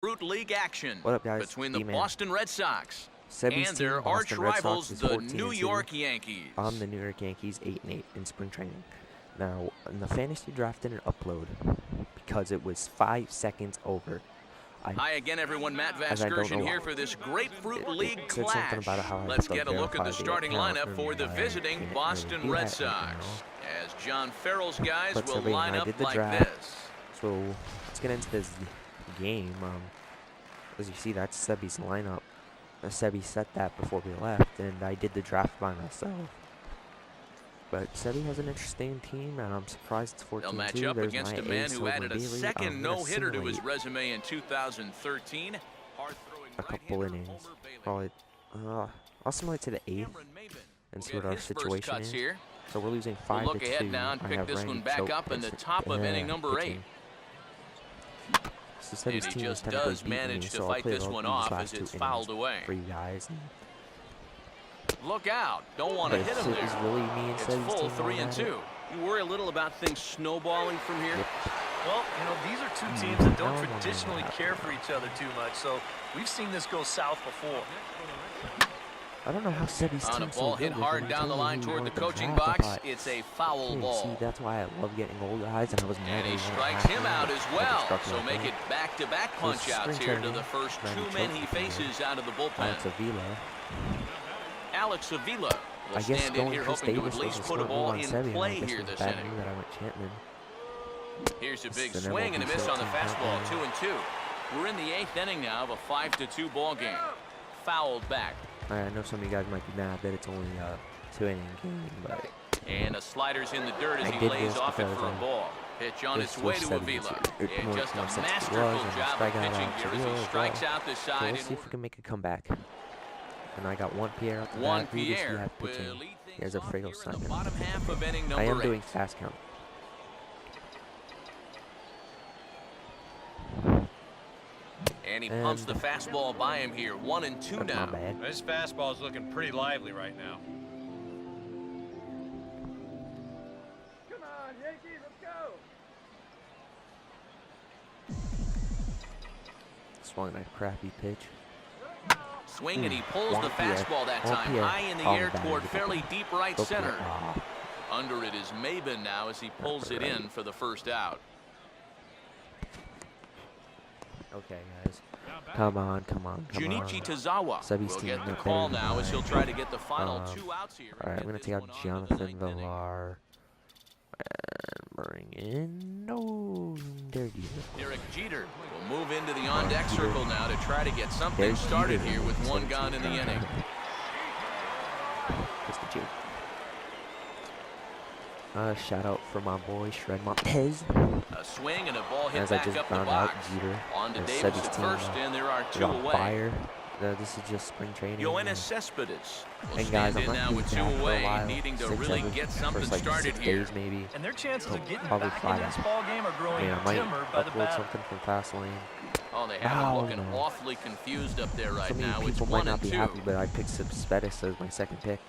Fruit League action What up, guys? between the D-Man. Boston Red Sox Sebi's and their team, arch Boston Red Sox, rivals, is the 14-2. New York Yankees. I'm the New York Yankees, 8-8 in spring training. Now, in the fantasy draft didn't upload because it was 5 seconds over. Hi again, everyone. Matt Vasgersian here for this Grapefruit League clash. Let's get a look at the starting lineup for the visiting Boston Red Sox, as John Farrell's guys will line up like this. So let's get into this game. As you see, that's Sebi's lineup. Sebi set that before we left, and I did the draft by myself. But Sebi has an interesting team, and I'm surprised it's 14-2. They'll match up against a man who added a second no-hitter to his simulate resume in 2013. a couple innings. Probably, I'll simulate to the 8th and see what our situation is. Here. So we're losing 5-2. We'll look ahead now and pick this one back up in the top of inning number 8. So And he just does manage to fight this one off as it's fouled away. For you guys. Look out. Don't want to hit him there. Really me and it's full 3-2. You worry a little about things snowballing from here? Yep. Well, you know, these are two teams that don't traditionally care for each other too much, so we've seen this go south before. I don't know how Sebi's on a team's ball so hit good. hard down the line toward the coaching box. It's a foul ball. See, that's why I love getting old guys, and I was mad. And he strikes him out as well. So make it back-to-back punch-outs here to the first 2 men he faces out of the bullpen. Alex Avila will stand in here hoping to at least put a ball in play here this inning. Here's a big swing and a miss on the fastball, 2-2. We're in the 8th inning now of a 5-2 ball game. Fouled back. I know some of you guys might be mad that it's only a 2-inning game, but... And a slider's in the dirt as he lays off it for a ball. Pitch on its way to Avila. And just a masterful job of pitching here as he strikes out the side. So let's see if we can make a comeback. And I got Juan Pierre out the Juan back. Pierre will pitching. lead He has a Fredo sign. bottom half of inning number I am 8. doing fast count. And he pumps the fastball by him here. 1-2 now. This fastball is looking pretty lively right now. Come on, Yankees, let's go. Swung that crappy pitch. Swing, and he pulls the fastball that time high in the air toward fairly deep right center. Under it is Maben now as he pulls it in for the first out. Okay, guys. Come on. Junichi Tozawa Sebi's will team get the is call better now than as he'll try to get the final 2 outs here. All right, I'm going to take out Jonathan Villar. And bring in... No, Derek Jeter. Derek Jeter will move into the on-deck circle now to try to get something started here with 1 gone in the inning. Mr. Jeter. Shout out for my boy, Shred Montez. A swing and a ball hit As I back just up the found box. out, Jeter. On to and Davis Sebi's at team, first, and there are 2 on away. fire. This is just spring training. Yoenis Cespedes will and stand guys, I'm in not now with 2 for a away, while. needing to 6, really 7, get something first, like, started 6 here. days maybe. And their chances of getting Probably back fly into this out. ball game are growing I might dimmer by the upload batter. something from Fastlane. Oh, they have him looking awfully confused up there right Some now. of you It's people 1 might and not be 2. happy, but I picked Cespedes as my second pick.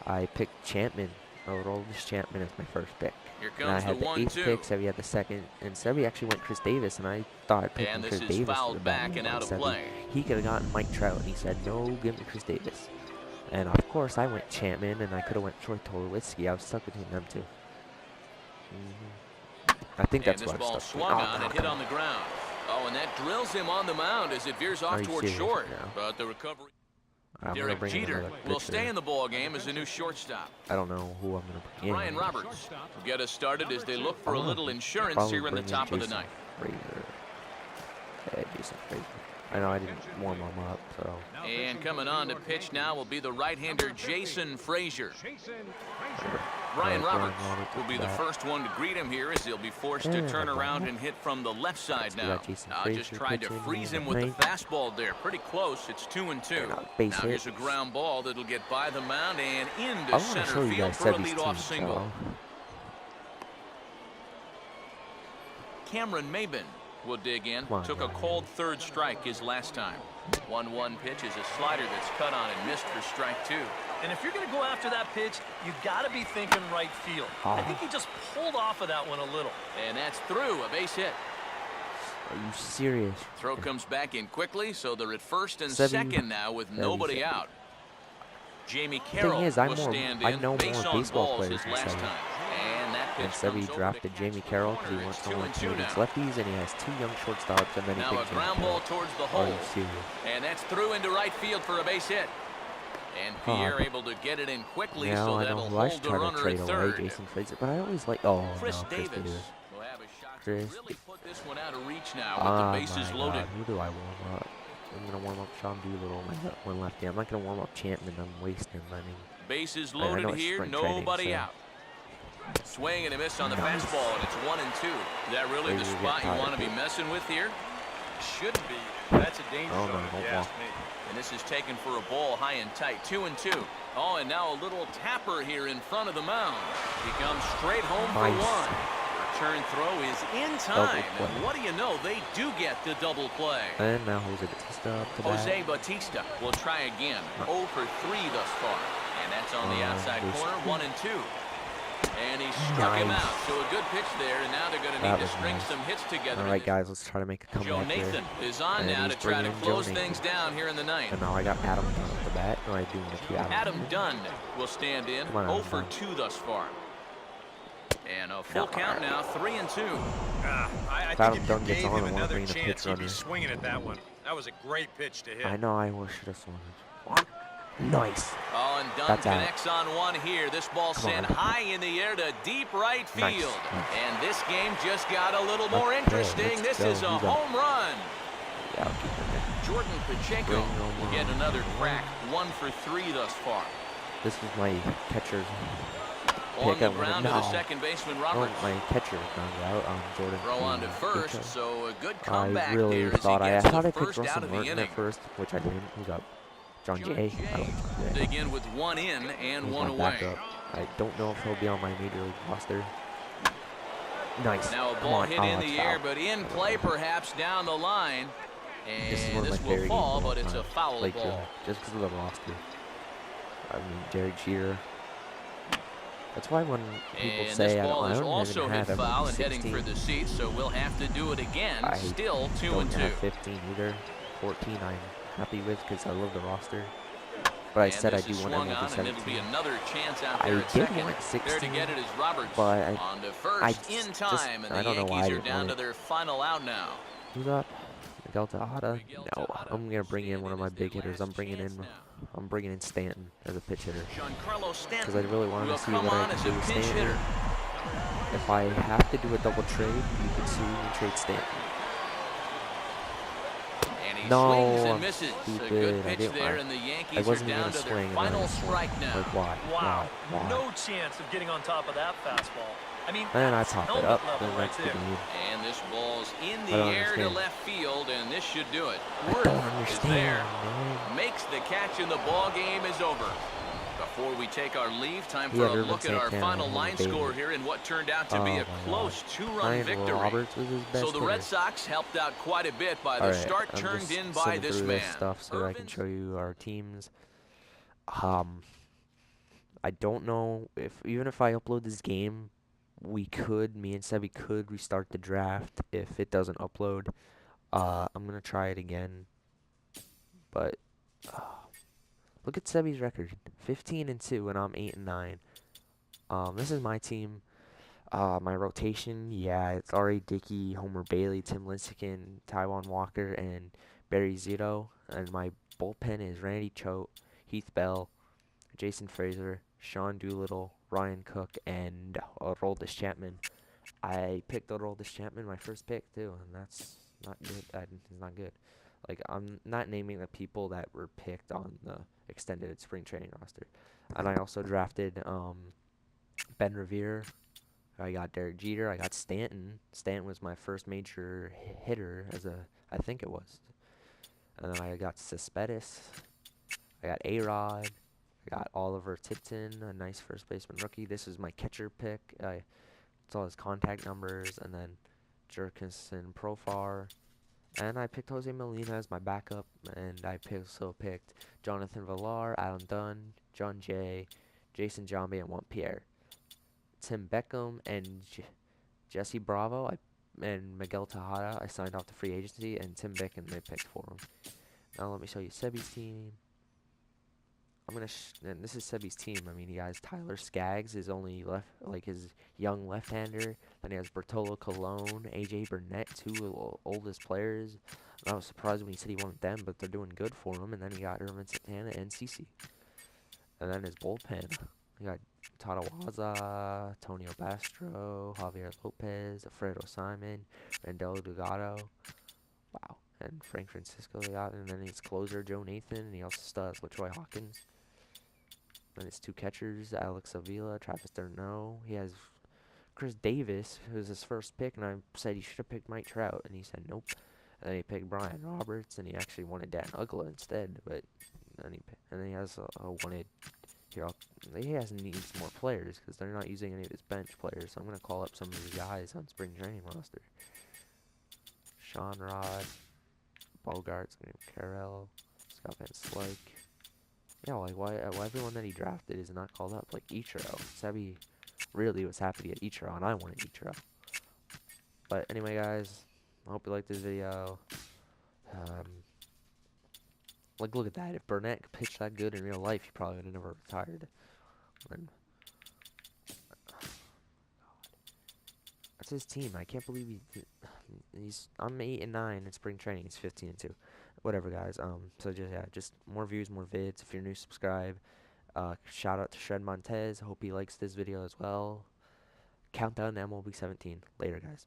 I picked Chapman. Aroldis Chapman as my first pick. Here And I comes the had the 8th 1-2. pick, Sebi had the 2nd, and Sebi actually went Chris Davis, and I thought picking And this Chris is Davis fouled would have back been and out of Sebi. play. He could have gotten Mike Trout, and he said, no, give me Chris Davis. And of course, I went Chapman, and I could have went Troy Tulowitzki. I was stuck between them two. I think that's and what this I'm ball stuck swung between. on and hit on the ground. Oh, and that drills him on the mound as it veers off towards short. But the recovery. Derek Jeter will stay in the ball game as a new shortstop. I don't know who I'm going to bring in. Ryan Roberts will get us started as they look for a little insurance here in the top of the ninth. Jason Frazier. I know I didn't warm him up, so. And coming on to pitch now will be the right-hander Jason Frazier. Ryan Roberts will be the first one to greet him here as he'll be forced to turn around and hit from the left side now. Just tried to freeze him with the fastball there. Pretty close. It's 2-2. Now here's a ground ball that'll get by the mound and into center field for a leadoff single. Cameron Maben will dig in. Took a cold 3rd strike his last time. 1-1 pitch is a slider that's cut on and missed for strike 2. And if you're going to go after that pitch, you got to be thinking right field. I think he just pulled off of that one a little. And that's through, a base hit. Are you serious? Throw comes back in quickly, so they're at first and Sebi. second now with nobody out. Jamie Thing Carroll is, will stand I in. know Base more on baseball balls players his than last Sebi. time. And that And pitch Sebi comes over drafted to Jamie catch Carroll the because he corner. wants It's to 2 learn and to 2 hit his now. lefties, and he has 2 young shortstops, and then he Now picked a Jamie ground Carroll. ball towards the Are hole. you serious? And that's through into right field for a base hit. And Pierre able to get it in quickly, Now so I know that'll who I hold should the try to runner trade at away, third. Jason Frazier, but I always like, oh Chris no, Chris Davis Davis. will have a shot Chris. to really put this one out of reach now with Oh the bases my loaded. God, who do I warm up? I'm gonna warm up Sean Doolittle, one lefty. I'm not gonna warm up Chapman. I'm wasting him. I mean, Bases I know loaded it's here, spring training, nobody so- out. Swing and a miss on the Nice. fastball, and it's 1-2. Is that really the Frazier spot you getting want to be tired. messing with here? Shouldn't be. That's a danger Oh, zone, no, if don't you walk. ask me. And this is taken for a ball high and tight, 2-2. Oh, and now a little tapper here in front of the mound. He comes straight home for Nice. one. Return throw is in Double time, play. and what do you know? They do get the double play. and now Jose Batista up to Jose bat. Batista will try again. 0 for 3 thus far. And that's on the outside this- corner, 1-2. And he struck him Nice. out. So a good pitch there, and now they're going to That need to was string nice. some hits together. All right, guys, let's try to make a Joe comeback here. Nathan is on And now he's to try to bringing in close Joe things Nathan. down here in the ninth. And now I got Adam Dunn at the bat. Or I do want to keep Adam Dunn will stand in. Come on, 0 Adam for Dunn. 2 thus far. And a full No. count now, 3-2. I If Adam think if Dunn you gets gave on, him I wanna another bring in a chance, pitch he'd be runner. swinging at that one. That was a great pitch to hit. I know I should have swung it. Nice. Oh, and Dunn That's out. connects on one here. This ball Come sent on. high in the air to deep right field. Nice. And this game just got a little more Okay, interesting. let's This is go. a You got it. home run. Yeah, I'll keep it. Jordan Pacheco Bring home will get run. another crack. 1 for 3 thus far. This is my catcher's On pick. the I wanna ground to the know. second baseman, Oh, Roberts. my catcher found out on Jordan. Throw on to first, Pacheco. so a good I comeback really there as thought he I gets thought the I picked first out Russell of the Martin inning. at first, which I didn't. Who's up? John Jay. I like John Jay. Dig in with 1 in and He's 1 my away. backup. I don't know if he'll be on my major league roster. Nice. Now a Come ball on. hit Oh, in it's the air, foul. but in play perhaps down the line. This is And one of this my will favorite fall, games of but all it's a time. foul Like, ball. just because of the roster. I mean, Derek Jeter. That's why when people And say this I ball don't, is I don't also even hit have foul and 16, heading for the seats, so we'll have to do it again. I Still 2 don't and 2. have 15 either. 14 I'm happy with because I love the roster. But I And said I this do is want swung MLB on, and 17. it'll be another chance out I there at did second. want There to 16, get it is Roberts. but On to first I in just- time, and I the don't know why I Yankees are didn't down want to it. their final out now. Who's up? Miguel Tejada? Miguel No, Tejada I'm gonna bring in one of my standing as big their hitters. last I'm bringing chance in now. Stanton as a pitch hitter Giancarlo Stanton because I really wanted will to see come what on I as can a do with pinch Stanton. hitter. If I have to do a double trade, you can see me trade Stanton. And he No, swings and I'm misses. A stupid. good I pitch didn't- there, I- and the I Yankees are wasn't down gonna to swing their and final I swung. strike now. Like why? Wow. Why? No chance of getting on top of that fastball. I mean, And I that's pop it helmet up, level then right that's the there. game. And this ball's in the I don't air to understand. left field, and this should do it. I Worth don't is understand, there. man. Makes the catch, and the ball game is over. Before we take our leave, time for Yeah, a Irvin look at our Santana, final Homer line Bailey. score here in what turned out to Oh be my a God. close 2-run Ryan victory. Roberts was his best So the hitter. Red Sox helped out quite a bit by the All right, start I'm turned just in by sending this through man. this stuff so I can Irvin show you our teams. I don't know if even if I upload this game, me and Sebi could restart the draft if it doesn't upload. I'm gonna try it again, but look at Sebi's record: 15-2, and I'm 8-9. This is my team. My rotation, yeah, it's R.A. Dickey, Homer Bailey, Tim Lincecum, Taijuan Walker, and Barry Zito. And my bullpen is Randy Choate, Heath Bell, Jason Frazier, Sean Doolittle, Ryan Cook, and Aroldis Chapman. I picked Aroldis Chapman, my first pick, too, and that's not good. It's not good. Like, I'm not naming the people that were picked on the extended spring training roster. And I also drafted Ben Revere. I got Derek Jeter. I got Stanton. Stanton was my first major hitter I think it was. And then I got Cespedes. I got A-Rod. I got Oliver Tipton, a nice first baseman rookie. This is my catcher pick. It's all his contact numbers. And then Jerkinson Profar. And I picked Jose Molina as my backup. And I also picked Jonathan Villar, Adam Dunn, John Jay, Jason Giambi, and Juan Pierre. Tim Beckham and Jesse Bravo. and Miguel Tejada, I signed off the free agency, and Tim Bicken they picked for him. Now let me show you Sebi's team. And this is Sebi's team. I mean, he has Tyler Skaggs, his only his young left-hander. Then he has Bertolo Colon, AJ Burnett, two oldest players. And I was surprised when he said he wanted them, but they're doing good for him. And then he got Irvin Santana and CC. And then his bullpen, he got Tadawaza, Tonio Bastro, Javier Lopez, Alfredo Simon, Randall Delgado. Wow. And Frank Francisco they got. And then his closer, Joe Nathan. And he also still has LaTroy Hawkins. Then his two catchers, Alex Avila, Travis D'Arnaud. He has Chris Davis, who's his first pick, and I said he should have picked Mike Trout, and he said nope. And then he picked Brian Roberts, and he actually wanted Dan Ugla instead. But then he has a wanted here. He has needs more players because they're not using any of his bench players. So I'm gonna call up some of the guys on spring training roster. Sean Rod, Bogarts, Carell, Scott Van Slyke. Yeah, like why everyone that he drafted is not called up? Like Ichiro. Sebi really was happy to get Ichiro, and I wanted Ichiro. But anyway, guys, I hope you liked this video. Like, look at that. If Burnett could pitch that good in real life, he probably would have never retired. And that's his team. I can't believe I'm 8-9 in spring training. He's 15-2. Whatever, guys. So just more views, more vids. If you're new, subscribe. Shout out to Shred Montez. Hope he likes this video as well. CountDown to MLB 17. Later, guys.